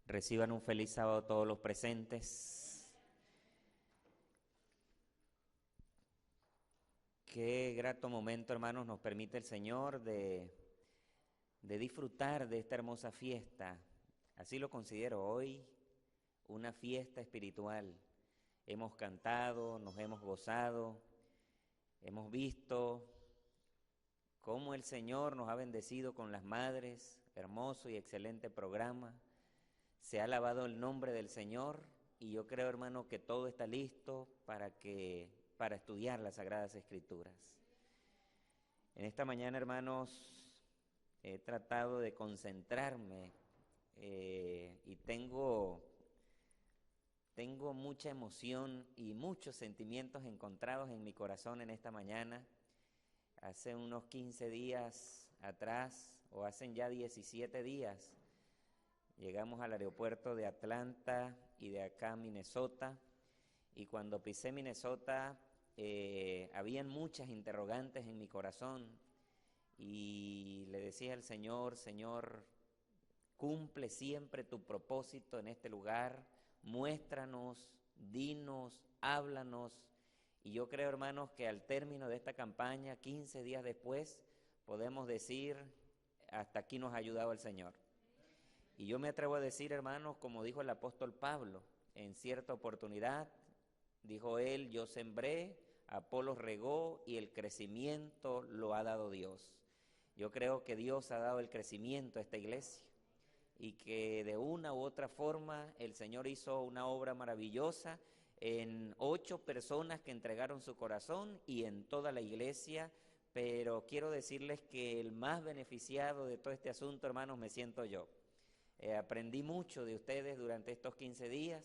Reciban un feliz sábado todos los presentes. Qué grato momento, hermanos, nos permite el Señor de disfrutar de esta hermosa fiesta. Así lo considero hoy, una fiesta espiritual. Hemos cantado, nos hemos gozado, hemos visto cómo el Señor nos ha bendecido con las madres, hermoso y excelente programa. Se ha alabado el nombre del Señor y yo creo, hermano, que todo está listo para estudiar las Sagradas Escrituras. En esta mañana, hermanos, he tratado de concentrarme y tengo mucha emoción y muchos sentimientos encontrados en mi corazón en esta mañana. Hace unos 15 días atrás, o hacen ya 17 días, llegamos al aeropuerto de Atlanta y de acá a Minnesota, y cuando pisé Minnesota habían muchas interrogantes en mi corazón, y le decía al Señor: Señor, cumple siempre tu propósito en este lugar, muéstranos, dinos, háblanos. Y yo creo, hermanos, que al término de esta campaña, 15 días después, podemos decir: hasta aquí nos ha ayudado el Señor. Y yo me atrevo a decir, hermanos, como dijo el apóstol Pablo, en cierta oportunidad, dijo él: yo sembré, Apolos regó y el crecimiento lo ha dado Dios. Yo creo que Dios ha dado el crecimiento a esta iglesia y que de una u otra forma el Señor hizo una obra maravillosa en 8 personas que entregaron su corazón y en toda la iglesia. Pero quiero decirles que el más beneficiado de todo este asunto, hermanos, me siento yo. Aprendí mucho de ustedes durante estos 15 días,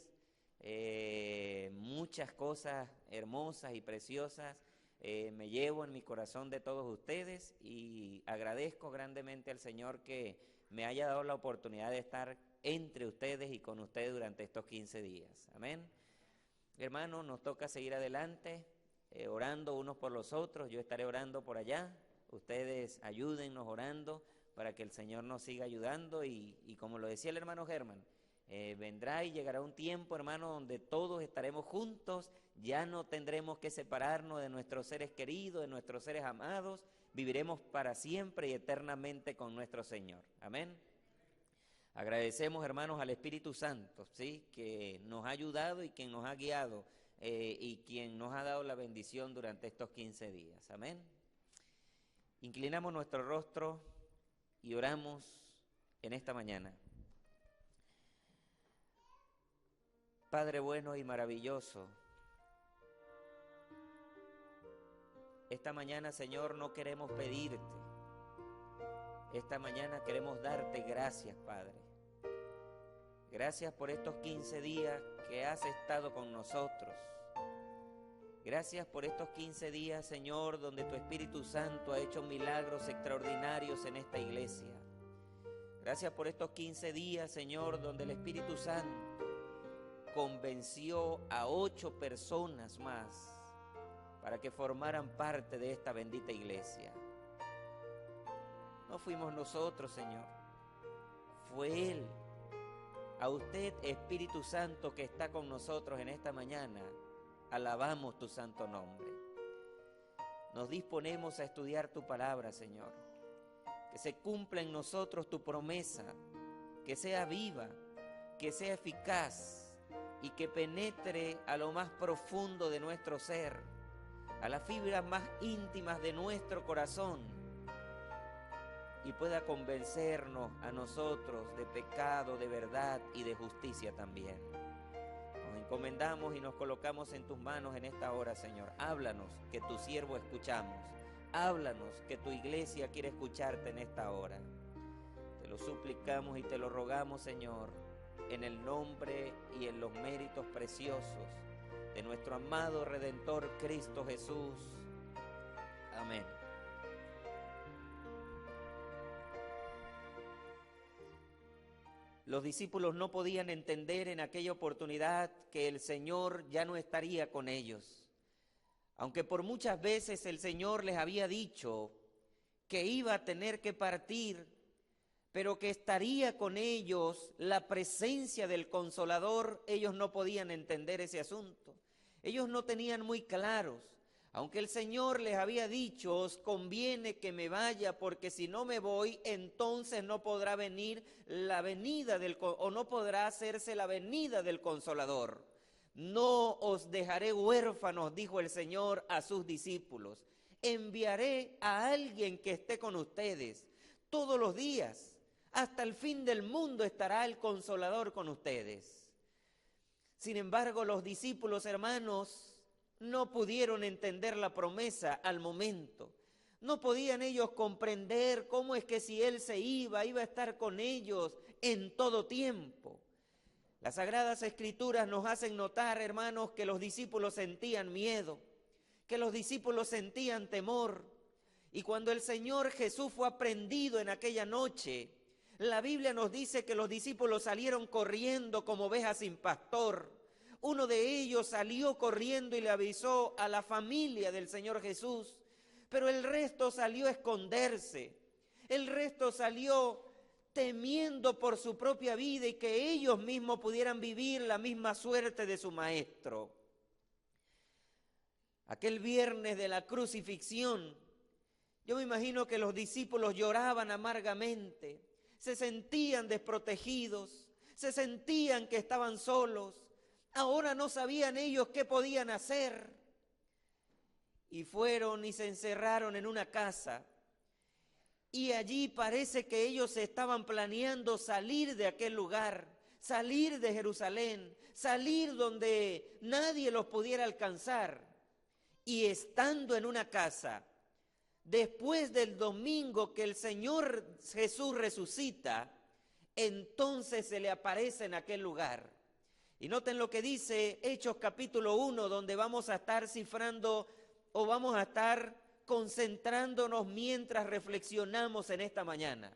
muchas cosas hermosas y preciosas me llevo en mi corazón de todos ustedes, y agradezco grandemente al Señor que me haya dado la oportunidad de estar entre ustedes y con ustedes durante estos 15 días. Amén. Hermanos, nos toca seguir adelante, orando unos por los otros. Yo estaré orando por allá, ustedes ayúdennos orando para que el Señor nos siga ayudando, y como lo decía el hermano Germán, vendrá y llegará un tiempo, hermano, donde todos estaremos juntos, ya no tendremos que separarnos de nuestros seres queridos, de nuestros seres amados, viviremos para siempre y eternamente con nuestro Señor. Amén. Agradecemos, hermanos, al Espíritu Santo, ¿sí?, que nos ha ayudado y quien nos ha guiado y quien nos ha dado la bendición durante estos 15 días. Amén. Inclinamos nuestro rostro y oramos en esta mañana. Padre bueno y maravilloso, esta mañana, Señor, no queremos pedirte. Esta mañana queremos darte gracias, Padre. Gracias por estos 15 días que has estado con nosotros. Gracias por estos 15 días, Señor, donde tu Espíritu Santo ha hecho milagros extraordinarios en esta iglesia. Gracias por estos 15 días, Señor, donde el Espíritu Santo convenció a 8 personas más para que formaran parte de esta bendita iglesia. No fuimos nosotros, Señor, fue Él. A usted, Espíritu Santo, que está con nosotros en esta mañana, alabamos tu santo nombre. Nos disponemos a estudiar tu palabra, Señor. Que se cumpla en nosotros tu promesa, que sea viva, que sea eficaz y que penetre a lo más profundo de nuestro ser, a las fibras más íntimas de nuestro corazón, y pueda convencernos a nosotros de pecado, de verdad y de justicia también. Nos encomendamos y nos colocamos en tus manos en esta hora, Señor. Háblanos, que tu siervo escuchamos. Háblanos, que tu iglesia quiere escucharte en esta hora. Te lo suplicamos y te lo rogamos, Señor, en el nombre y en los méritos preciosos de nuestro amado Redentor Cristo Jesús. Amén. Los discípulos no podían entender en aquella oportunidad que el Señor ya no estaría con ellos. Aunque por muchas veces el Señor les había dicho que iba a tener que partir, pero que estaría con ellos la presencia del Consolador, ellos no podían entender ese asunto. Ellos no tenían muy claros, aunque el Señor les había dicho, os conviene que me vaya, porque si no me voy, entonces no podrá venir la venida o no podrá hacerse la venida del Consolador. No os dejaré huérfanos, dijo el Señor a sus discípulos. Enviaré a alguien que esté con ustedes todos los días. Hasta el fin del mundo estará el Consolador con ustedes. Sin embargo, los discípulos, hermanos, no pudieron entender la promesa al momento. No podían ellos comprender cómo es que si Él se iba a estar con ellos en todo tiempo. Las Sagradas Escrituras nos hacen notar, hermanos, que los discípulos sentían miedo, que los discípulos sentían temor. Y cuando el Señor Jesús fue aprehendido en aquella noche, la Biblia nos dice que los discípulos salieron corriendo como ovejas sin pastor. Uno de ellos salió corriendo y le avisó a la familia del Señor Jesús, pero el resto salió a esconderse. El resto salió temiendo por su propia vida y que ellos mismos pudieran vivir la misma suerte de su maestro. Aquel viernes de la crucifixión, yo me imagino que los discípulos lloraban amargamente, se sentían desprotegidos, se sentían que estaban solos. Ahora no sabían ellos qué podían hacer. Y fueron y se encerraron en una casa. Y allí parece que ellos estaban planeando salir de aquel lugar, salir de Jerusalén, salir donde nadie los pudiera alcanzar. Y estando en una casa, después del domingo que el Señor Jesús resucita, entonces se le aparece en aquel lugar. Y noten lo que dice Hechos capítulo 1, donde vamos a estar cifrando o vamos a estar concentrándonos mientras reflexionamos en esta mañana.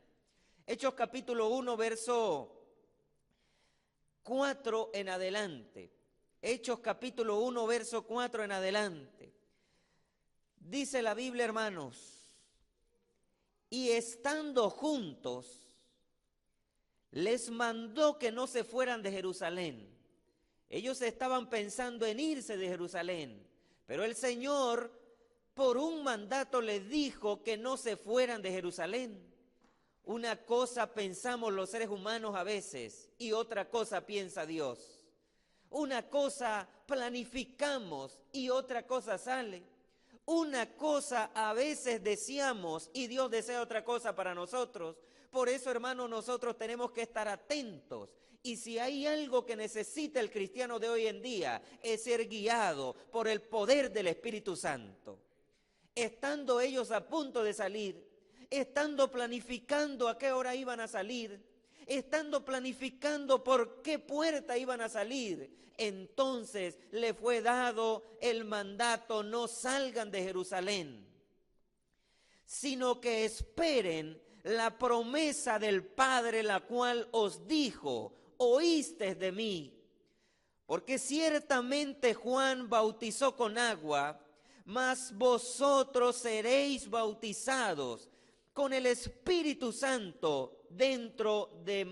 Hechos capítulo 1, verso 4 en adelante. Hechos capítulo 1, verso 4 en adelante. Dice la Biblia, hermanos, y estando juntos, les mandó que no se fueran de Jerusalén. Ellos estaban pensando en irse de Jerusalén, pero el Señor, por un mandato, les dijo que no se fueran de Jerusalén. Una cosa pensamos los seres humanos a veces y otra cosa piensa Dios. Una cosa planificamos y otra cosa sale. Una cosa a veces deseamos y Dios desea otra cosa para nosotros. Por eso, hermanos, nosotros tenemos que estar atentos. Y si hay algo que necesita el cristiano de hoy en día, es ser guiado por el poder del Espíritu Santo. Estando ellos a punto de salir, estando planificando a qué hora iban a salir, estando planificando por qué puerta iban a salir, entonces le fue dado el mandato: no salgan de Jerusalén, sino que esperen la promesa del Padre, la cual os dijo: oísteis de mí. Porque ciertamente Juan bautizó con agua, mas vosotros seréis bautizados con el Espíritu Santo dentro de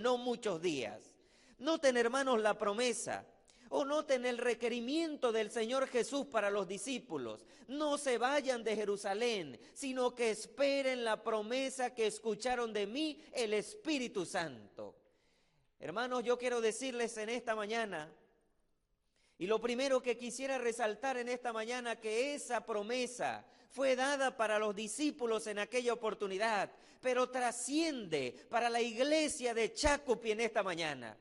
no muchos días. Noten, hermanos, la promesa, o noten el requerimiento del Señor Jesús para los discípulos: no se vayan de Jerusalén, sino que esperen la promesa que escucharon de mí, el Espíritu Santo. Hermanos, yo quiero decirles en esta mañana, y lo primero que quisiera resaltar en esta mañana, que esa promesa fue dada para los discípulos en aquella oportunidad, pero trasciende para la iglesia de Chacupi en esta mañana.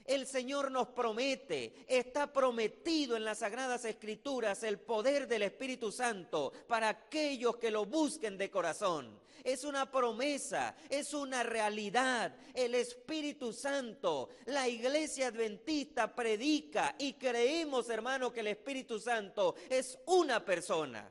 El Señor nos promete, está prometido en las Sagradas Escrituras el poder del Espíritu Santo para aquellos que lo busquen de corazón. Es una promesa, es una realidad. El Espíritu Santo, la Iglesia Adventista predica y creemos, hermano, que el Espíritu Santo es una persona.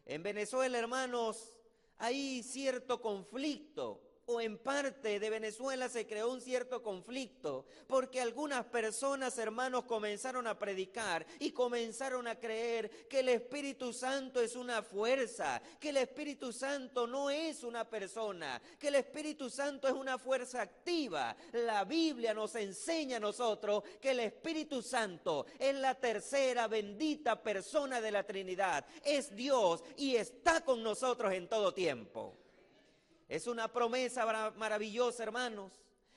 En Venezuela, hermanos, hay cierto conflicto, o en parte de Venezuela se creó un cierto conflicto, porque algunas personas, hermanos, comenzaron a predicar y comenzaron a creer que el Espíritu Santo es una fuerza, que el Espíritu Santo no es una persona, que el Espíritu Santo es una fuerza activa. La Biblia nos enseña a nosotros que el Espíritu Santo es la tercera bendita persona de la Trinidad, es Dios y está con nosotros en todo tiempo. Es una promesa maravillosa, hermanos.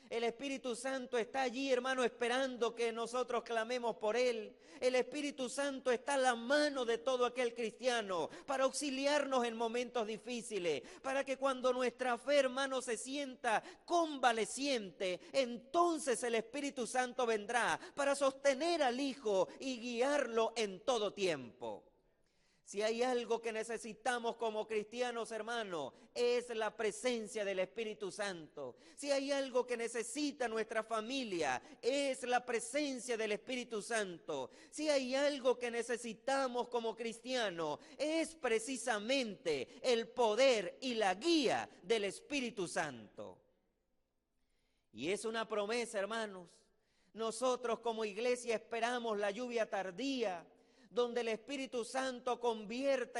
El Espíritu Santo está allí, hermano, esperando que nosotros clamemos por Él. El Espíritu Santo está a la mano de todo aquel cristiano para auxiliarnos en momentos difíciles, para que cuando nuestra fe, hermano, se sienta convaleciente, entonces el Espíritu Santo vendrá para sostener al Hijo y guiarlo en todo tiempo. Si hay algo que necesitamos como cristianos, hermanos, es la presencia del Espíritu Santo. Si hay algo que necesita nuestra familia, es la presencia del Espíritu Santo. Si hay algo que necesitamos como cristianos, es precisamente el poder y la guía del Espíritu Santo. Y es una promesa, hermanos. Nosotros como iglesia esperamos la lluvia tardía, donde el Espíritu Santo convierta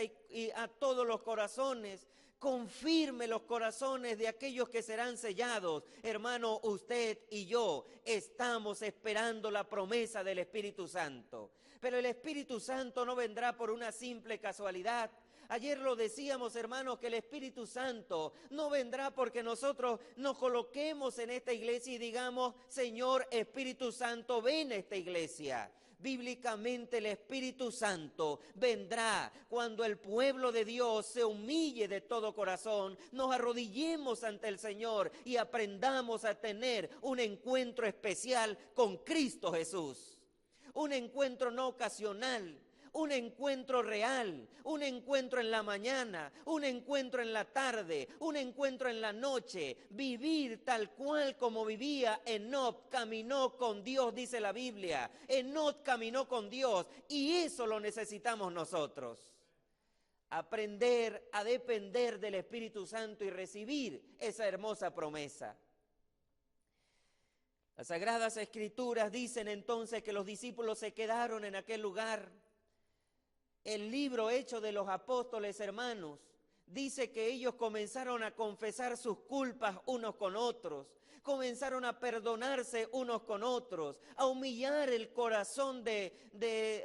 a todos los corazones, confirme los corazones de aquellos que serán sellados. Hermano, usted y yo estamos esperando la promesa del Espíritu Santo. Pero el Espíritu Santo no vendrá por una simple casualidad. Ayer lo decíamos, hermanos, que el Espíritu Santo no vendrá porque nosotros nos coloquemos en esta iglesia y digamos, Señor Espíritu Santo, ven a esta iglesia. Bíblicamente el Espíritu Santo vendrá cuando el pueblo de Dios se humille de todo corazón, nos arrodillemos ante el Señor y aprendamos a tener un encuentro especial con Cristo Jesús. Un encuentro no ocasional, un encuentro real, un encuentro en la mañana, un encuentro en la tarde, un encuentro en la noche, vivir tal cual como vivía Enoc, caminó con Dios, dice la Biblia. Enoc caminó con Dios y eso lo necesitamos nosotros. Aprender a depender del Espíritu Santo y recibir esa hermosa promesa. Las Sagradas Escrituras dicen entonces que los discípulos se quedaron en aquel lugar. El libro Hechos de los Apóstoles, hermanos, dice que ellos comenzaron a confesar sus culpas unos con otros, comenzaron a perdonarse unos con otros, a humillar el corazón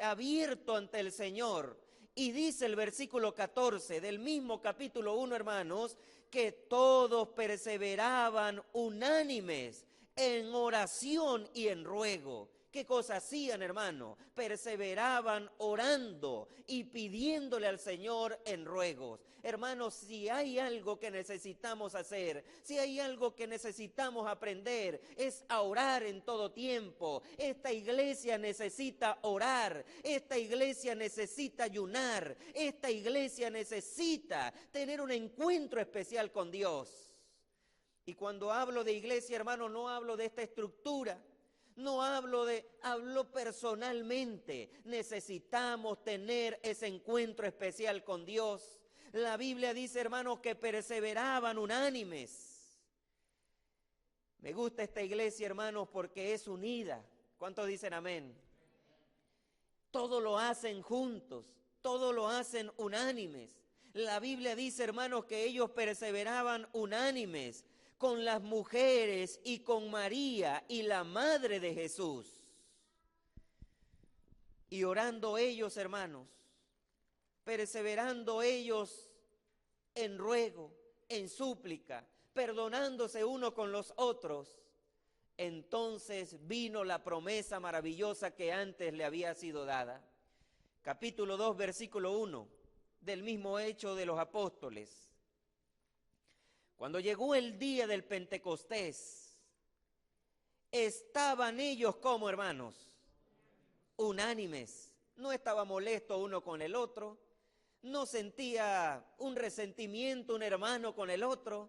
abierto ante el Señor. Y dice el versículo 14 del mismo capítulo 1, hermanos, que todos perseveraban unánimes en oración y en ruego. ¿Qué cosa hacían, hermano? Perseveraban orando y pidiéndole al Señor en ruegos. Hermanos, si hay algo que necesitamos hacer, si hay algo que necesitamos aprender, es a orar en todo tiempo. Esta iglesia necesita orar, esta iglesia necesita ayunar, esta iglesia necesita tener un encuentro especial con Dios. Y cuando hablo de iglesia, hermano, no hablo de esta estructura. No hablo personalmente. Necesitamos tener ese encuentro especial con Dios. La Biblia dice, hermanos, que perseveraban unánimes. Me gusta esta iglesia, hermanos, porque es unida. ¿Cuántos dicen amén? Todo lo hacen juntos, todo lo hacen unánimes. La Biblia dice, hermanos, que ellos perseveraban unánimes con las mujeres y con María y la madre de Jesús. Y orando ellos, hermanos, perseverando ellos en ruego, en súplica, perdonándose unos con los otros, entonces vino la promesa maravillosa que antes le había sido dada. Capítulo 2, versículo 1, del mismo Hecho de los Apóstoles. Cuando llegó el día del Pentecostés, estaban ellos como hermanos, unánimes. No estaba molesto uno con el otro, no sentía un resentimiento un hermano con el otro,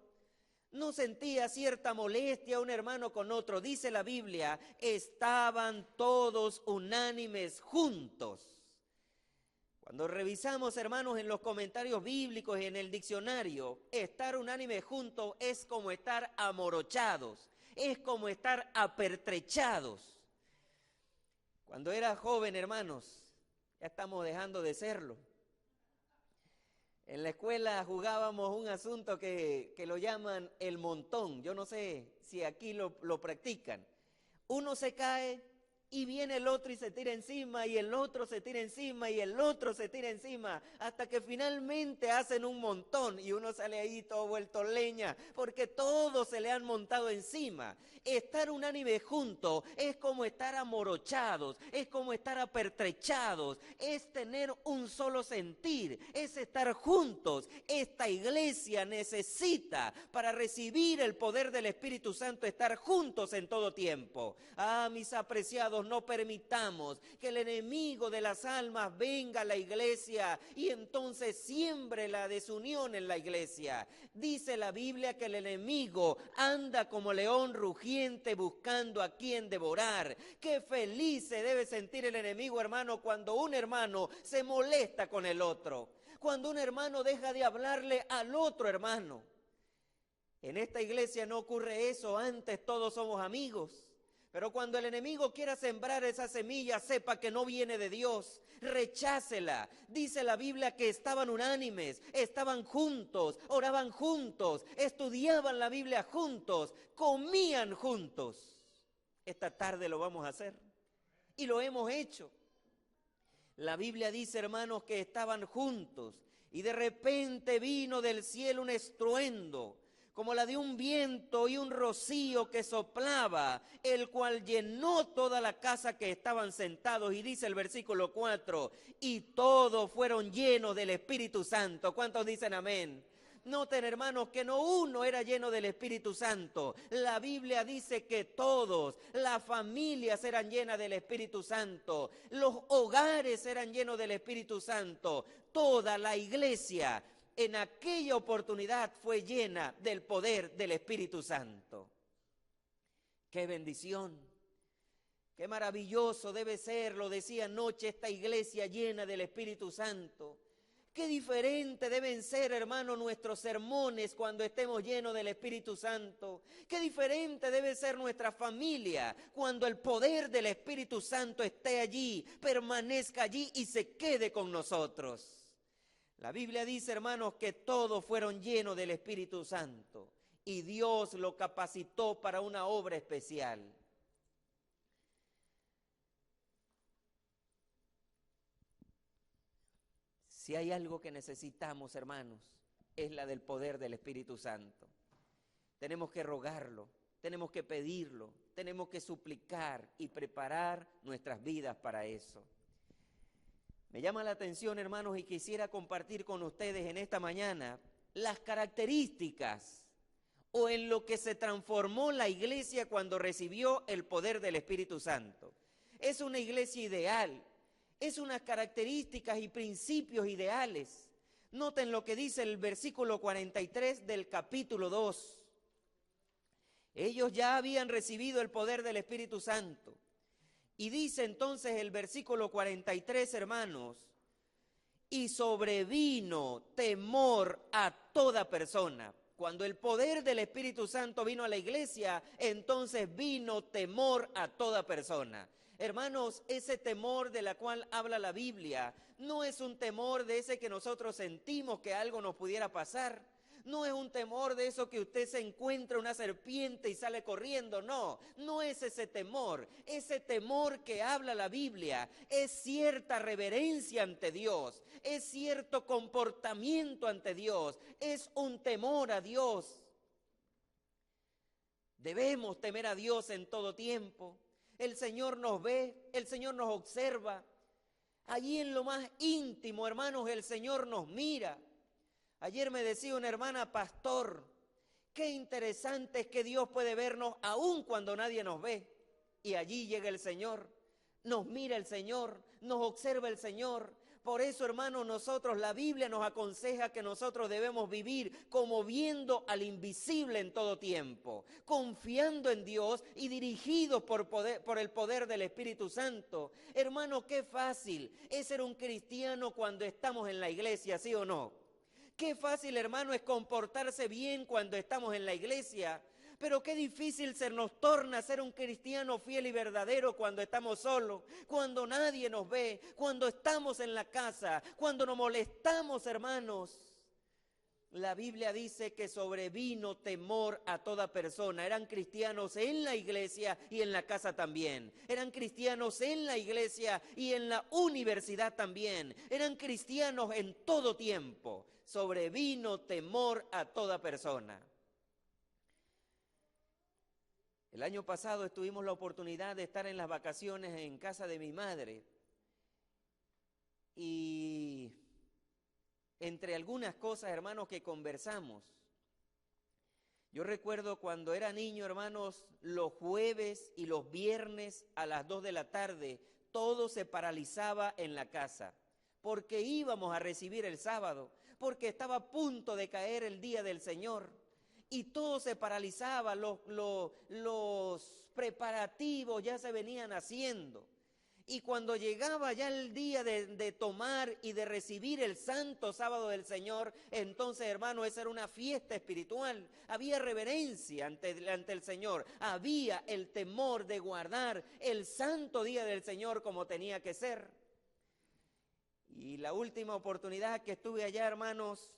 no sentía cierta molestia un hermano con otro. Dice la Biblia, estaban todos unánimes juntos. Cuando revisamos, hermanos, en los comentarios bíblicos y en el diccionario, estar unánime juntos es como estar amorochados, es como estar apertrechados. Cuando era joven, hermanos, ya estamos dejando de serlo. En la escuela jugábamos un asunto que lo llaman el montón. Yo no sé si aquí lo practican. Uno se cae y viene el otro y se tira encima, y el otro se tira encima, y el otro se tira encima, hasta que finalmente hacen un montón y uno sale ahí todo vuelto leña, porque todos se le han montado encima. Estar unánime juntos es como estar amorochados, es como estar apertrechados, es tener un solo sentir, es estar juntos. Esta iglesia necesita, para recibir el poder del Espíritu Santo, estar juntos en todo tiempo. Mis apreciados, no permitamos que el enemigo de las almas venga a la iglesia y entonces siembre la desunión en la iglesia. Dice la Biblia que el enemigo anda como león rugiente buscando a quien devorar. Qué feliz se debe sentir el enemigo, hermano, cuando un hermano se molesta con el otro, cuando un hermano deja de hablarle al otro hermano. En esta iglesia no ocurre eso, antes todos somos amigos. Pero cuando el enemigo quiera sembrar esa semilla, sepa que no viene de Dios, rechácela. Dice la Biblia que estaban unánimes, estaban juntos, oraban juntos, estudiaban la Biblia juntos, comían juntos. Esta tarde lo vamos a hacer y lo hemos hecho. La Biblia dice, hermanos, que estaban juntos y de repente vino del cielo un estruendo, como la de un viento y un rocío que soplaba, el cual llenó toda la casa que estaban sentados. Y dice el versículo 4, y todos fueron llenos del Espíritu Santo. ¿Cuántos dicen amén? Noten, hermanos, que no uno era lleno del Espíritu Santo. La Biblia dice que todos, las familias eran llenas del Espíritu Santo, los hogares eran llenos del Espíritu Santo, toda la iglesia en aquella oportunidad fue llena del poder del Espíritu Santo. ¡Qué bendición! ¡Qué maravilloso debe ser! Lo decía anoche, esta iglesia llena del Espíritu Santo. ¡Qué diferente deben ser, hermano, nuestros sermones cuando estemos llenos del Espíritu Santo! ¡Qué diferente debe ser nuestra familia cuando el poder del Espíritu Santo esté allí, permanezca allí y se quede con nosotros! La Biblia dice, hermanos, que todos fueron llenos del Espíritu Santo y Dios lo capacitó para una obra especial. Si hay algo que necesitamos, hermanos, es la del poder del Espíritu Santo. Tenemos que rogarlo, tenemos que pedirlo, tenemos que suplicar y preparar nuestras vidas para eso. Me llama la atención, hermanos, y quisiera compartir con ustedes en esta mañana las características o en lo que se transformó la iglesia cuando recibió el poder del Espíritu Santo. Es una iglesia ideal, es unas características y principios ideales. Noten lo que dice el versículo 43 del capítulo 2. Ellos ya habían recibido el poder del Espíritu Santo. Y dice entonces el versículo 43, hermanos, y sobrevino temor a toda persona. Cuando el poder del Espíritu Santo vino a la iglesia, entonces vino temor a toda persona. Hermanos, ese temor de la cual habla la Biblia no es un temor de ese que nosotros sentimos que algo nos pudiera pasar. No es un temor de eso que usted se encuentra una serpiente y sale corriendo, no es ese temor. Ese temor que habla la Biblia es cierta reverencia ante Dios, es cierto comportamiento ante Dios, es un temor a Dios. Debemos temer a Dios en todo tiempo. El Señor nos ve, el Señor nos observa. Allí en lo más íntimo, hermanos, el Señor nos mira. Ayer me decía una hermana, pastor, qué interesante es que Dios puede vernos aún cuando nadie nos ve. Y allí llega el Señor, nos mira el Señor, nos observa el Señor, Por eso, hermanos, la Biblia nos aconseja que nosotros debemos vivir como viendo al invisible en todo tiempo, confiando en Dios y dirigidos por el poder del Espíritu Santo. Hermano, qué fácil es ser un cristiano cuando estamos en la iglesia, ¿sí o no? Qué fácil, hermano, es comportarse bien cuando estamos en la iglesia. Pero qué difícil se nos torna ser un cristiano fiel y verdadero cuando estamos solos, cuando nadie nos ve, cuando estamos en la casa, cuando nos molestamos, hermanos. La Biblia dice que sobrevino temor a toda persona. Eran cristianos en la iglesia y en la casa también. Eran cristianos en la iglesia y en la universidad también. Eran cristianos en todo tiempo. Sobrevino temor a toda persona. El año pasado tuvimos la oportunidad de estar en las vacaciones en casa de mi madre y entre algunas cosas, hermanos, que conversamos, yo recuerdo cuando era niño, hermanos, los jueves y los viernes a las 2 de la tarde, todo se paralizaba en la casa, porque íbamos a recibir el sábado, porque estaba a punto de caer el día del Señor. Y todo se paralizaba, los preparativos ya se venían haciendo. Y cuando llegaba ya el día de tomar y de recibir el santo sábado del Señor, entonces, hermano, esa era una fiesta espiritual. Había reverencia ante el Señor, había el temor de guardar el santo día del Señor como tenía que ser. Y la última oportunidad que estuve allá, hermanos,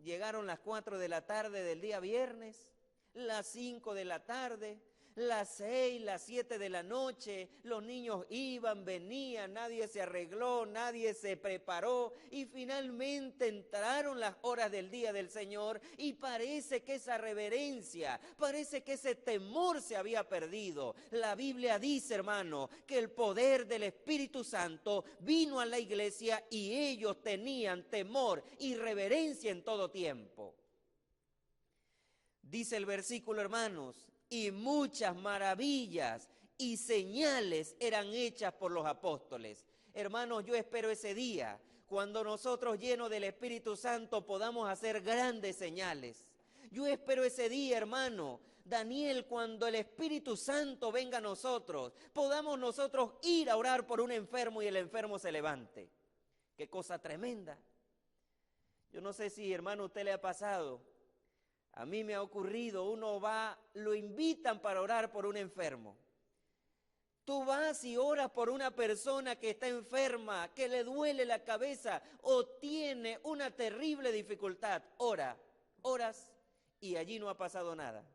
llegaron las 4 de la tarde del día viernes, las 5 de la tarde, las 6, las 7 de la noche, los niños iban, venían, nadie se arregló, nadie se preparó y finalmente entraron las horas del día del Señor y parece que esa reverencia, parece que ese temor se había perdido. La Biblia dice, hermano, que el poder del Espíritu Santo vino a la iglesia y ellos tenían temor y reverencia en todo tiempo. Dice el versículo, hermanos, y muchas maravillas y señales eran hechas por los apóstoles. Hermanos, yo espero ese día, cuando nosotros llenos del Espíritu Santo podamos hacer grandes señales. Yo espero ese día, hermano, Daniel, cuando el Espíritu Santo venga a nosotros, podamos nosotros ir a orar por un enfermo y el enfermo se levante. Qué cosa tremenda. Yo no sé si, hermano, a usted le ha pasado. A mí me ha ocurrido, uno va, lo invitan para orar por un enfermo. Tú vas y oras por una persona que está enferma, que le duele la cabeza o tiene una terrible dificultad. Oras y allí no ha pasado nada.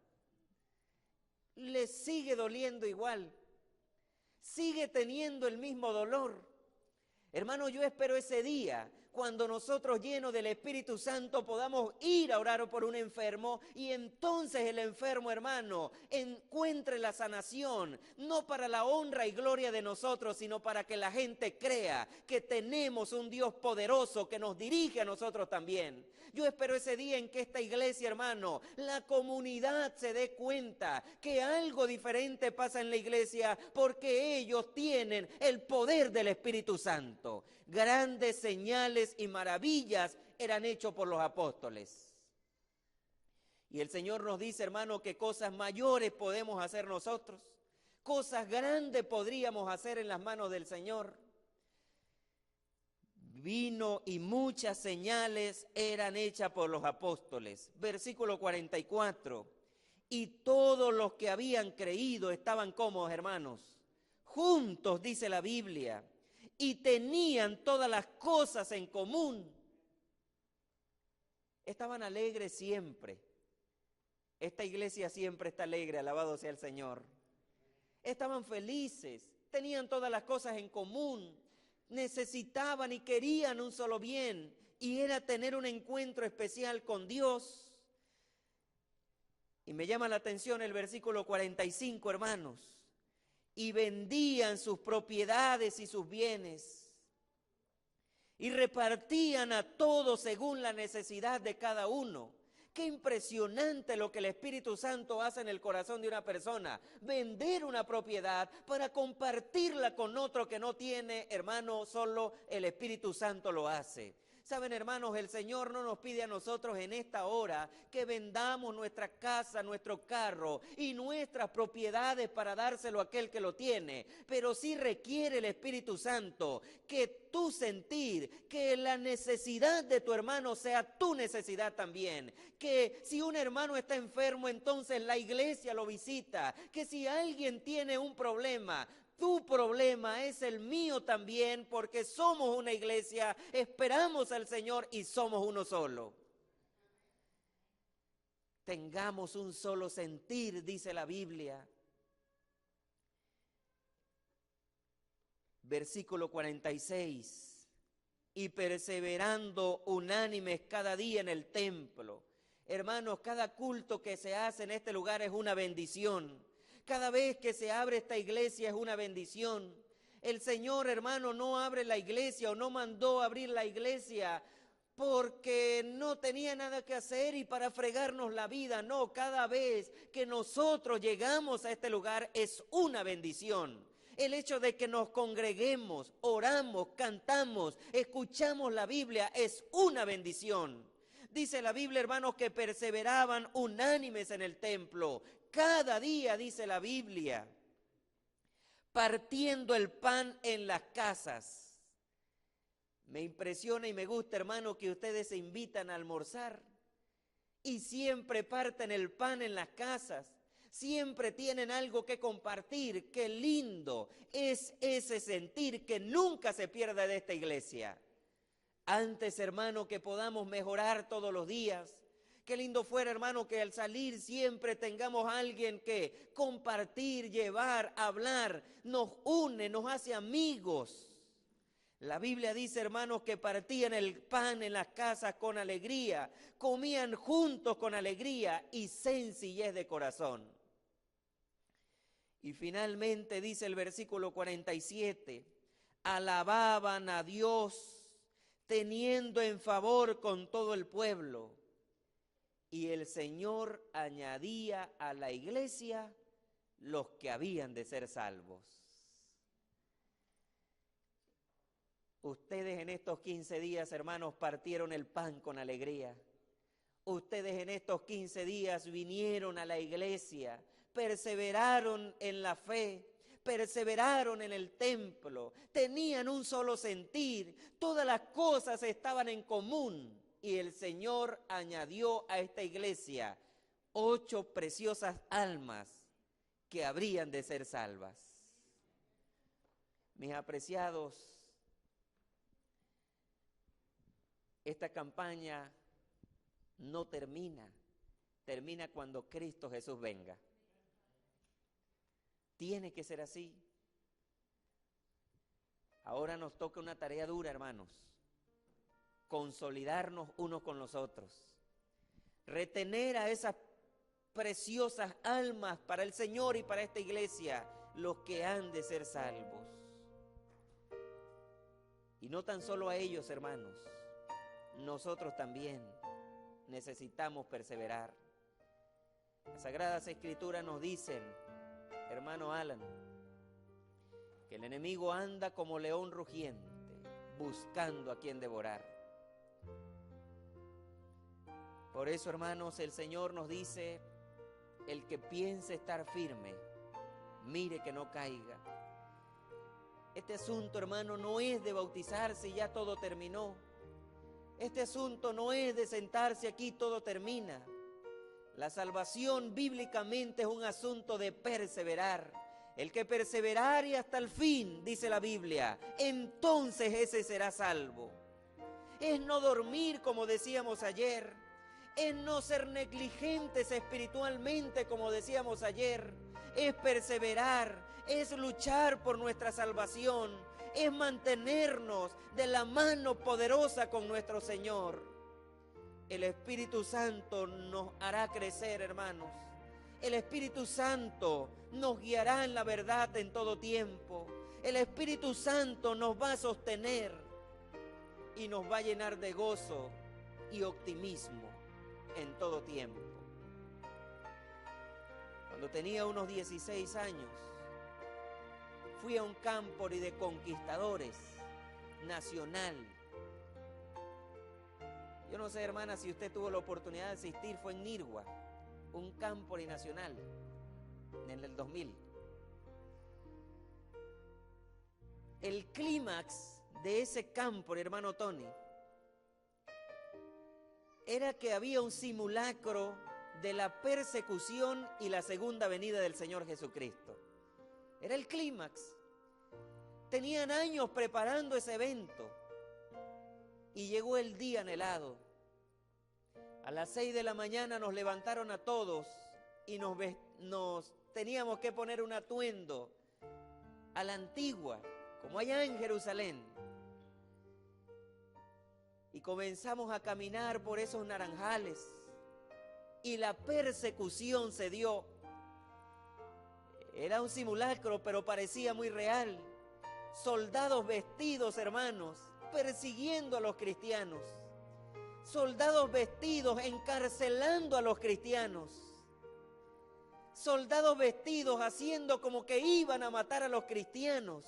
Le sigue doliendo igual, sigue teniendo el mismo dolor. Hermano, yo espero ese día cuando nosotros llenos del Espíritu Santo podamos ir a orar por un enfermo y entonces el enfermo, hermano, encuentre la sanación, no para la honra y gloria de nosotros, sino para que la gente crea que tenemos un Dios poderoso que nos dirige a nosotros también. Yo espero ese día en que esta iglesia, hermano, la comunidad se dé cuenta que algo diferente pasa en la iglesia porque ellos tienen el poder del Espíritu Santo. Grandes señales y maravillas eran hechos por los apóstoles. Y el Señor nos dice, hermano, que cosas mayores podemos hacer nosotros. Cosas grandes podríamos hacer en las manos del Señor. Vino y muchas señales eran hechas por los apóstoles. Versículo 44. Y todos los que habían creído estaban como hermanos, juntos, dice la Biblia, y tenían todas las cosas en común. Estaban alegres siempre. Esta iglesia siempre está alegre, alabado sea el Señor. Estaban felices, tenían todas las cosas en común, necesitaban y querían un solo bien, y era tener un encuentro especial con Dios. Y me llama la atención el versículo 45, hermanos. Y vendían sus propiedades y sus bienes, y repartían a todos según la necesidad de cada uno. Qué impresionante lo que el Espíritu Santo hace en el corazón de una persona. Vender una propiedad para compartirla con otro que no tiene, hermano, solo el Espíritu Santo lo hace. Saben, hermanos, el Señor no nos pide a nosotros en esta hora que vendamos nuestra casa, nuestro carro y nuestras propiedades para dárselo a aquel que lo tiene, pero sí requiere el Espíritu Santo que tu sentir, que la necesidad de tu hermano sea tu necesidad también, que si un hermano está enfermo, entonces la iglesia lo visita, que si alguien tiene un problema, tu problema es el mío también, porque somos una iglesia, esperamos al Señor y somos uno solo. Tengamos un solo sentir, dice la Biblia. Versículo 46. Y perseverando unánimes cada día en el templo. Hermanos, cada culto que se hace en este lugar es una bendición. Cada vez que se abre esta iglesia es una bendición. El Señor, hermano, no abre la iglesia o no mandó abrir la iglesia porque no tenía nada que hacer y para fregarnos la vida. No, cada vez que nosotros llegamos a este lugar es una bendición. El hecho de que nos congreguemos, oramos, cantamos, escuchamos la Biblia es una bendición. Dice la Biblia, hermanos, que perseveraban unánimes en el templo. Cada día, dice la Biblia, partiendo el pan en las casas. Me impresiona y me gusta, hermano, que ustedes se invitan a almorzar y siempre parten el pan en las casas. Siempre tienen algo que compartir. Qué lindo es ese sentir que nunca se pierda de esta iglesia. Antes, hermano, que podamos mejorar todos los días. Qué lindo fuera, hermano, que al salir siempre tengamos a alguien que compartir, llevar, hablar, nos une, nos hace amigos. La Biblia dice, hermanos, que partían el pan en las casas con alegría, comían juntos con alegría y sencillez de corazón. Y finalmente dice el versículo 47, alababan a Dios teniendo en favor con todo el pueblo. Y el Señor añadía a la iglesia los que habían de ser salvos. Ustedes en estos 15 días, hermanos, partieron el pan con alegría. Ustedes en estos 15 días vinieron a la iglesia, perseveraron en la fe, perseveraron en el templo, tenían un solo sentir, todas las cosas estaban en común. Y el Señor añadió a esta iglesia 8 preciosas almas que habrían de ser salvas. Mis apreciados, esta campaña no termina, termina cuando Cristo Jesús venga. Tiene que ser así. Ahora nos toca una tarea dura, hermanos. Consolidarnos unos con los otros. Retener a esas preciosas almas para el Señor y para esta iglesia, los que han de ser salvos. Y no tan solo a ellos, hermanos, nosotros también necesitamos perseverar. Las Sagradas Escrituras nos dicen, hermano Alan, que el enemigo anda como león rugiente, buscando a quien devorar. Por eso, hermanos, el Señor nos dice, el que piense estar firme, mire que no caiga. Este asunto, hermano, no es de bautizarse y ya todo terminó. Este asunto no es de sentarse aquí y todo termina. La salvación bíblicamente es un asunto de perseverar. El que perseverare hasta el fin, dice la Biblia, entonces ese será salvo. Es no dormir, como decíamos ayer. Es no ser negligentes espiritualmente, como decíamos ayer. Es perseverar, es luchar por nuestra salvación, es mantenernos de la mano poderosa con nuestro Señor. El Espíritu Santo nos hará crecer, hermanos. El Espíritu Santo nos guiará en la verdad en todo tiempo. El Espíritu Santo nos va a sostener y nos va a llenar de gozo y optimismo en todo tiempo. Cuando tenía unos 16 años, fui a un campo de conquistadores nacional. Yo no sé, hermana, si usted tuvo la oportunidad de asistir, fue en Nirgua, un campo nacional, en el 2000. El clímax de ese campo, hermano Tony, era que había un simulacro de la persecución y la segunda venida del Señor Jesucristo. Era el clímax. Tenían años preparando ese evento y llegó el día anhelado. A las 6 de la mañana nos levantaron a todos y nos teníamos que poner un atuendo a la antigua, como allá en Jerusalén. Y comenzamos a caminar por esos naranjales y la persecución se dio. Era un simulacro, pero parecía muy real. Soldados vestidos, hermanos, persiguiendo a los cristianos. Soldados vestidos encarcelando a los cristianos. Soldados vestidos haciendo como que iban a matar a los cristianos.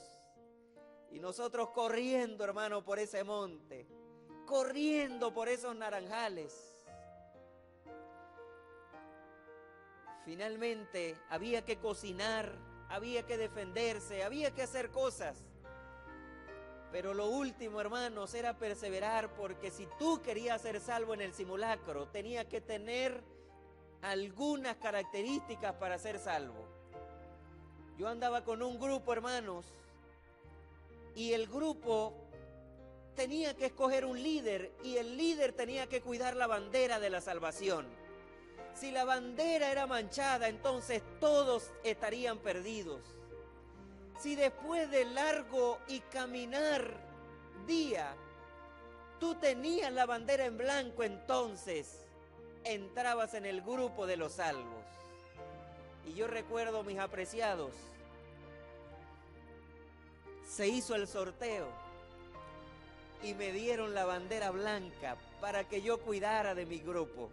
Y nosotros corriendo, hermano, por ese monte, corriendo por esos naranjales. Finalmente había que cocinar, había que defenderse, había que hacer cosas. Pero lo último, hermanos, era perseverar, porque si tú querías ser salvo en el simulacro, tenía que tener algunas características para ser salvo. Yo andaba con un grupo, hermanos, y el grupo tenía que escoger un líder, y el líder tenía que cuidar la bandera de la salvación. Si la bandera era manchada, entonces todos estarían perdidos. Si después de largo y caminar día, tú tenías la bandera en blanco, entonces entrabas en el grupo de los salvos. Y yo recuerdo, mis apreciados, se hizo el sorteo y me dieron la bandera blanca para que yo cuidara de mi grupo,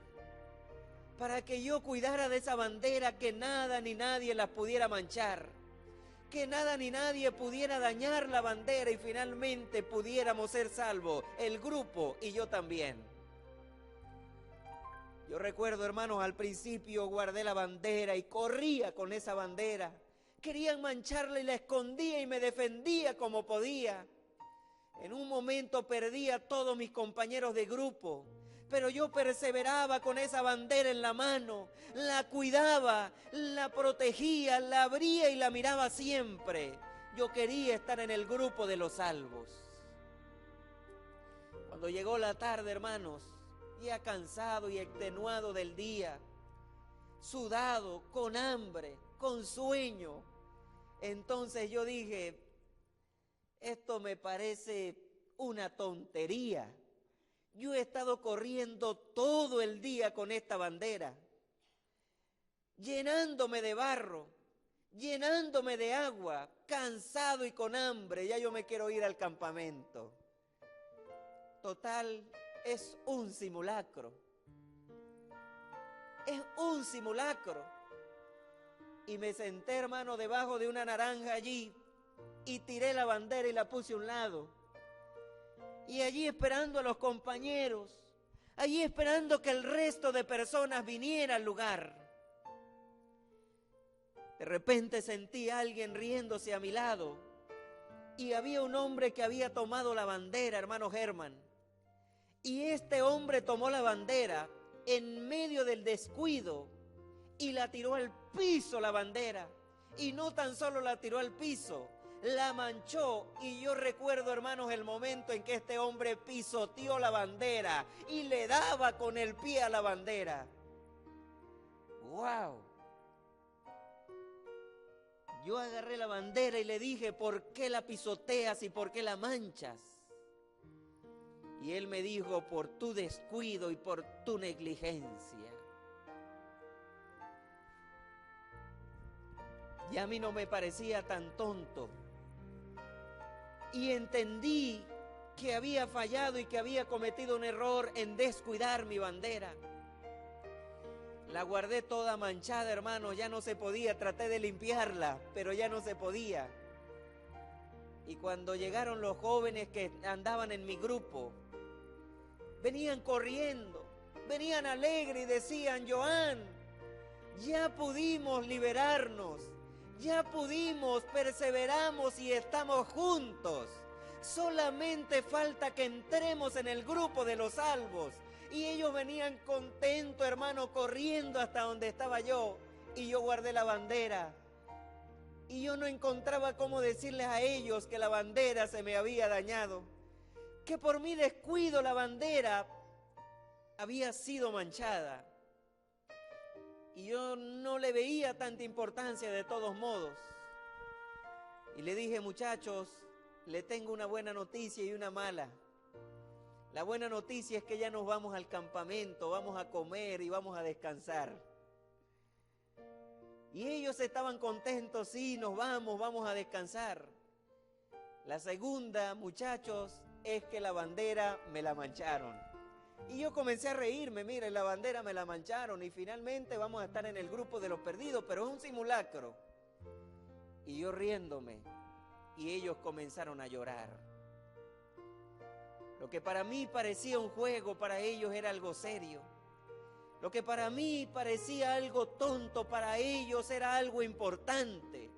para que yo cuidara de esa bandera, que nada ni nadie la pudiera manchar, que nada ni nadie pudiera dañar la bandera y finalmente pudiéramos ser salvos, el grupo y yo también. Yo recuerdo, hermanos, al principio guardé la bandera y corría con esa bandera. Querían mancharla y la escondía y me defendía como podía. En un momento perdí a todos mis compañeros de grupo, pero yo perseveraba con esa bandera en la mano, la cuidaba, la protegía, la abría y la miraba siempre. Yo quería estar en el grupo de los salvos. Cuando llegó la tarde, hermanos, ya cansado y extenuado del día, sudado, con hambre, con sueño, entonces yo dije, esto me parece una tontería. Yo he estado corriendo todo el día con esta bandera, llenándome de barro, llenándome de agua, cansado y con hambre. Ya yo me quiero ir al campamento. Total, es un simulacro. Es un simulacro. Y me senté, hermano, debajo de una naranja allí y tiré la bandera y la puse a un lado. Y allí esperando a los compañeros, allí esperando que el resto de personas viniera al lugar. De repente sentí a alguien riéndose a mi lado y había un hombre que había tomado la bandera, hermano Germán. Y este hombre tomó la bandera en medio del descuido y la tiró al piso, la bandera. Y no tan solo la tiró al piso, la manchó. Y yo recuerdo, hermanos, el momento en que este hombre pisoteó la bandera y le daba con el pie a la bandera. ¡Wow! Yo agarré la bandera y le dije, ¿por qué la pisoteas y por qué la manchas? Y él me dijo, por tu descuido y por tu negligencia. Y a mí no me parecía tan tonto. Y entendí que había fallado y que había cometido un error en descuidar mi bandera. La guardé toda manchada, hermano, ya no se podía. Traté de limpiarla, pero ya no se podía. Y cuando llegaron los jóvenes que andaban en mi grupo, venían corriendo, venían alegres y decían: Joan, ya pudimos liberarnos, ya pudimos, perseveramos y estamos juntos. Solamente falta que entremos en el grupo de los salvos. Y ellos venían contentos, hermano, corriendo hasta donde estaba yo. Y yo guardé la bandera. Y yo no encontraba cómo decirles a ellos que la bandera se me había dañado, que por mi descuido la bandera había sido manchada. Y yo no le veía tanta importancia de todos modos. Y le dije: muchachos, le tengo una buena noticia y una mala. La buena noticia es que ya nos vamos al campamento, vamos a comer y vamos a descansar. Y ellos estaban contentos: sí, nos vamos a descansar. La segunda, muchachos, es que la bandera me la mancharon. Y yo comencé a reírme: miren, la bandera me la mancharon y finalmente vamos a estar en el grupo de los perdidos, pero es un simulacro. Y yo riéndome, y ellos comenzaron a llorar. Lo que para mí parecía un juego, para ellos era algo serio. Lo que para mí parecía algo tonto, para ellos era algo importante.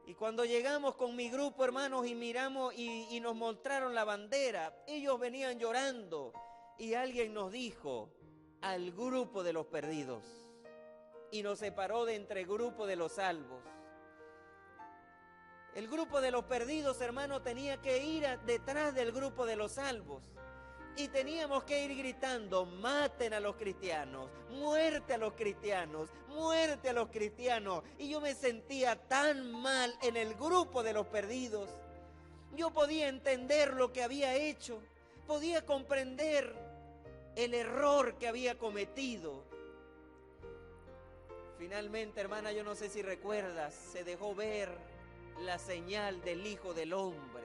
Y cuando llegamos con mi grupo, hermanos, y miramos y nos mostraron la bandera, ellos venían llorando. Y alguien nos dijo: al grupo de los perdidos. Y nos separó de entre el grupo de los salvos. El grupo de los perdidos, hermano, tenía que ir detrás del grupo de los salvos. Y teníamos que ir gritando: maten a los cristianos, muerte a los cristianos, muerte a los cristianos. Y yo me sentía tan mal en el grupo de los perdidos. Yo podía entender lo que había hecho, podía comprender el error que había cometido. Finalmente, hermana, yo no sé si recuerdas, se dejó ver la señal del Hijo del Hombre.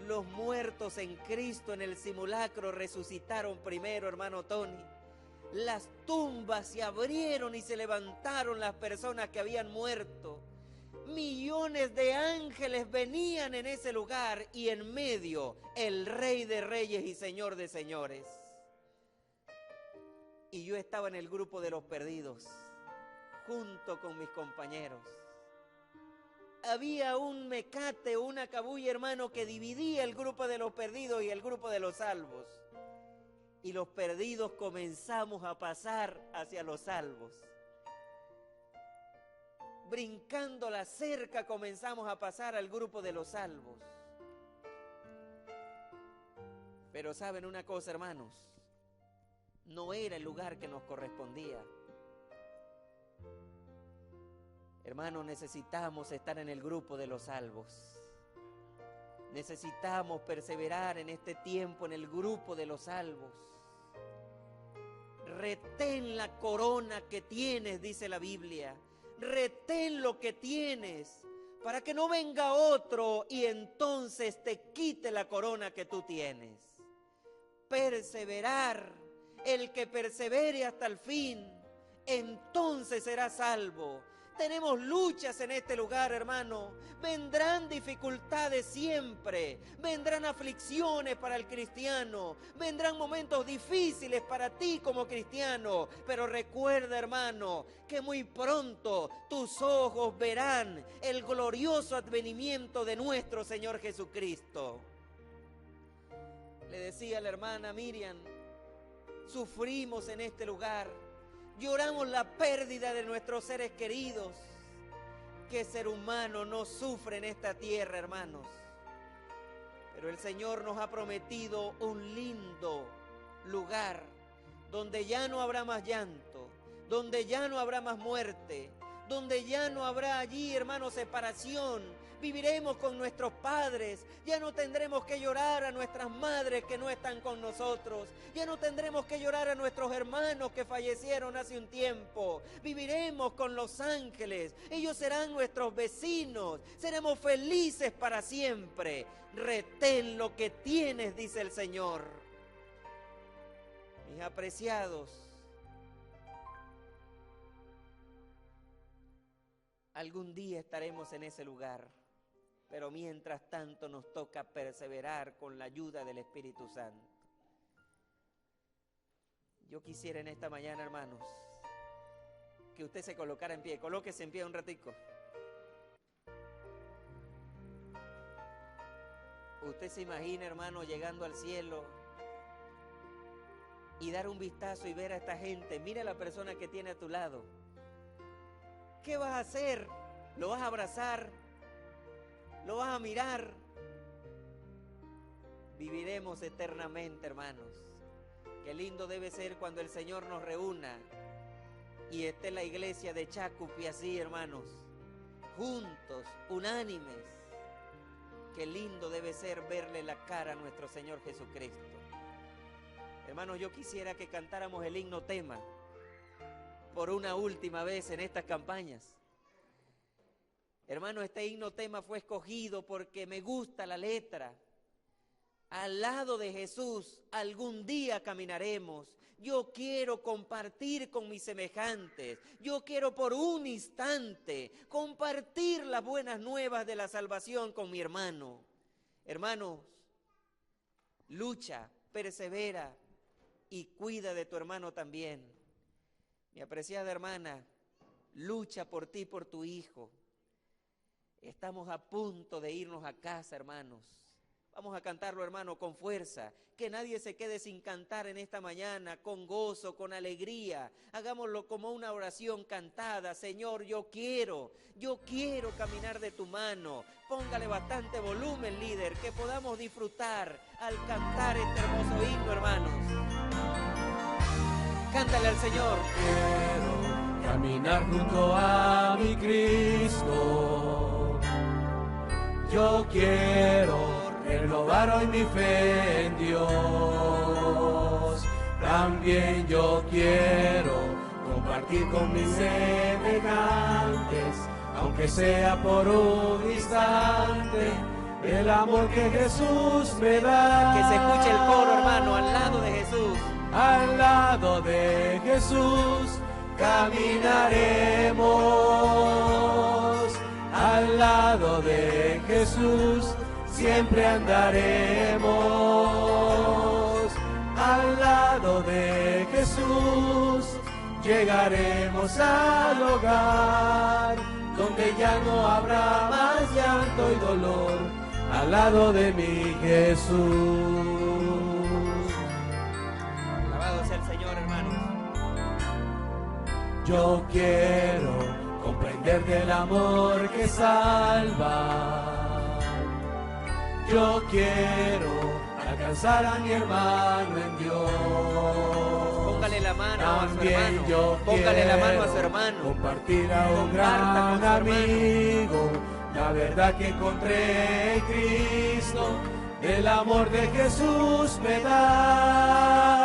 Los muertos en Cristo en el simulacro resucitaron primero, hermano Tony. Las tumbas se abrieron y se levantaron las personas que habían muerto. Millones de ángeles venían en ese lugar y en medio el Rey de Reyes y Señor de Señores. Y yo estaba en el grupo de los perdidos, junto con mis compañeros. Había un mecate, una cabulla, hermano, que dividía el grupo de los perdidos y el grupo de los salvos. Y los perdidos comenzamos a pasar hacia los salvos. Brincando la cerca comenzamos a pasar al grupo de los salvos. Pero ¿saben una cosa, hermanos? No era el lugar que nos correspondía. Hermanos, necesitamos estar en el grupo de los salvos. Necesitamos perseverar en este tiempo en el grupo de los salvos. Retén la corona que tienes, dice la Biblia. Retén lo que tienes, para que no venga otro y entonces te quite la corona que tú tienes. Perseverar, el que persevere hasta el fin, entonces será salvo. Tenemos luchas en este lugar, hermano. Vendrán dificultades siempre. Vendrán aflicciones para el cristiano. Vendrán momentos difíciles para ti como cristiano. Pero recuerda, hermano, que muy pronto tus ojos verán el glorioso advenimiento de nuestro Señor Jesucristo. Le decía a la hermana Miriam, sufrimos en este lugar. Lloramos la pérdida de nuestros seres queridos. ¿Qué ser humano no sufre en esta tierra, hermanos? Pero el Señor nos ha prometido un lindo lugar donde ya no habrá más llanto, donde ya no habrá más muerte, donde ya no habrá allí, hermanos, separación. Viviremos con nuestros padres, ya no tendremos que llorar a nuestras madres que no están con nosotros, ya no tendremos que llorar a nuestros hermanos que fallecieron hace un tiempo. Viviremos con los ángeles, ellos serán nuestros vecinos, seremos felices para siempre. Retén lo que tienes, dice el Señor. Mis apreciados, Algún día estaremos en ese lugar, pero mientras tanto nos toca perseverar con la ayuda del Espíritu Santo. Yo quisiera en esta mañana, hermanos, que usted se colocara en pie. Colóquese en pie un ratico. Usted se imagina, hermano, llegando al cielo y dar un vistazo y ver a esta gente. Mira a la persona que tiene a tu lado. ¿Qué vas a hacer? ¿Lo vas a abrazar? ¿Lo vas a mirar? Viviremos eternamente, hermanos. Qué lindo debe ser cuando el Señor nos reúna y esté la iglesia de Chacupi así, hermanos, juntos, unánimes. Qué lindo debe ser verle la cara a nuestro Señor Jesucristo. Hermanos, yo quisiera que cantáramos el himno tema por una última vez en estas campañas. Hermano, este himno tema fue escogido porque me gusta la letra. Al lado de Jesús algún día caminaremos. Yo quiero compartir con mis semejantes. Yo quiero por un instante compartir las buenas nuevas de la salvación con mi hermano. Hermanos, lucha, persevera y cuida de tu hermano también. Mi apreciada hermana, lucha por ti, por tu hijo. Estamos a punto de irnos a casa, hermanos. Vamos a cantarlo, hermano, con fuerza. Que nadie se quede sin cantar en esta mañana, con gozo, con alegría. Hagámoslo como una oración cantada. Señor, yo quiero caminar de tu mano. Póngale bastante volumen, líder, que podamos disfrutar al cantar este hermoso himno, hermanos. Cántale al Señor. Quiero caminar junto a mi Cristo. Yo quiero renovar hoy mi fe en Dios. También yo quiero compartir con mis semejantes, aunque sea por un instante, el amor que Jesús me da. Que se escuche el coro, hermano, al lado de Jesús. Al lado de Jesús caminaremos. Al lado de Jesús siempre andaremos. Al lado de Jesús llegaremos al hogar, donde ya no habrá más llanto y dolor. Al lado de mi Jesús. Alabado sea el Señor, hermanos. Yo quiero comprender del amor que salva. Yo quiero alcanzar a mi hermano en Dios. Póngale la mano a su hermano. Yo Póngale la mano a su hermano. Compartir a un Comparta gran amigo la verdad que encontré en Cristo. El amor de Jesús me da.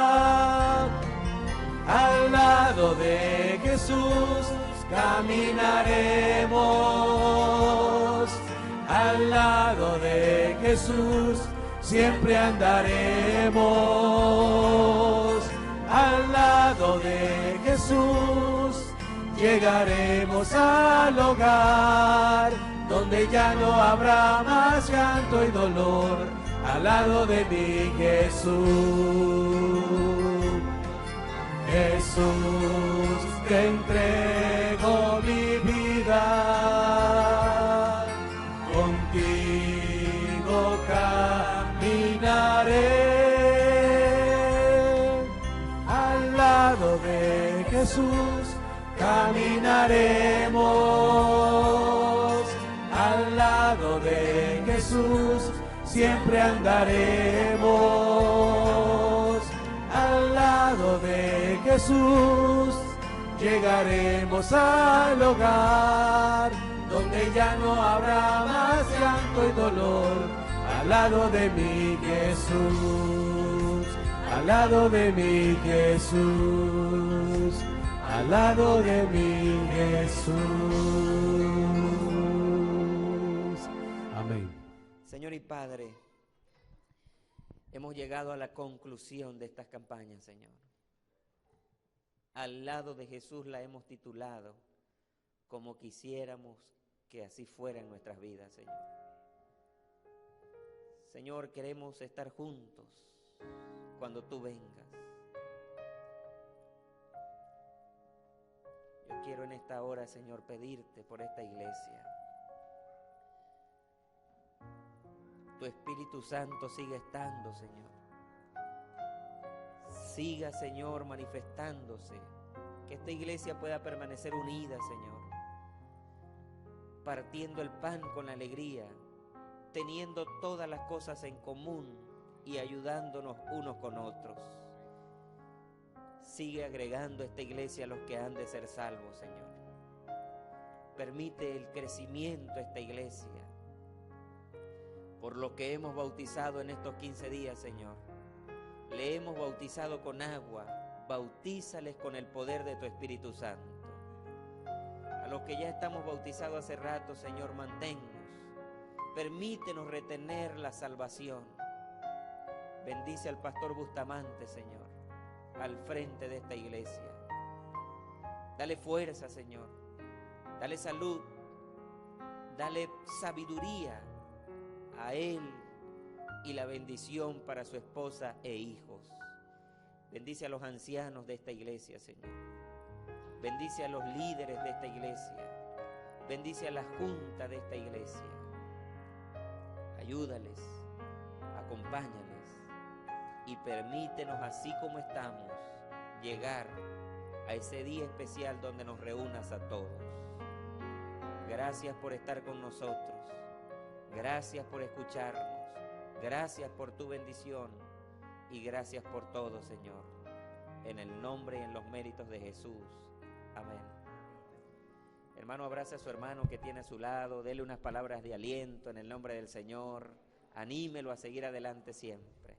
Al lado de Jesús caminaremos. Al lado de Jesús siempre andaremos. Al lado de Jesús llegaremos al hogar, donde ya no habrá más llanto y dolor. Al lado de mi Jesús. Jesús, te entrego mi vida, contigo caminaré. Al lado de Jesús caminaremos. Al lado de Jesús siempre andaremos. Al lado de Jesús llegaremos al hogar, donde ya no habrá más llanto y dolor. Al lado de mi Jesús, al lado de mi Jesús, al lado de mi Jesús. Amén. Señor y Padre, hemos llegado a la conclusión de estas campañas, Señor. Al lado de Jesús la hemos titulado, como quisiéramos que así fuera en nuestras vidas, Señor. Señor, queremos estar juntos cuando tú vengas. Yo quiero en esta hora, Señor, pedirte por esta iglesia. Tu Espíritu Santo sigue estando, Señor. Siga, Señor, manifestándose. Que esta iglesia pueda permanecer unida, Señor. Partiendo el pan con alegría, teniendo todas las cosas en común y ayudándonos unos con otros. Sigue agregando a esta iglesia a los que han de ser salvos, Señor. Permite el crecimiento a esta iglesia. Por lo que hemos bautizado en estos 15 días, Señor. Le hemos bautizado con agua. Bautízales con el poder de tu Espíritu Santo. A los que ya estamos bautizados hace rato, Señor, manténnos. Permítenos retener la salvación. Bendice al pastor Bustamante, Señor, al frente de esta iglesia. Dale fuerza, Señor. Dale salud. Dale sabiduría a él y la bendición para su esposa e hijos. Bendice a los ancianos de esta iglesia, Señor. Bendice a los líderes de esta iglesia. Bendice a la junta de esta iglesia. Ayúdales, acompáñales y permítenos, así como estamos, llegar a ese día especial donde nos reúnas a todos. Gracias por estar con nosotros. Gracias por escucharnos. Gracias por tu bendición. Y gracias por todo, Señor. En el nombre y en los méritos de Jesús. Amén. Hermano, abrace a su hermano que tiene a su lado. Dele unas palabras de aliento en el nombre del Señor. Anímelo a seguir adelante siempre.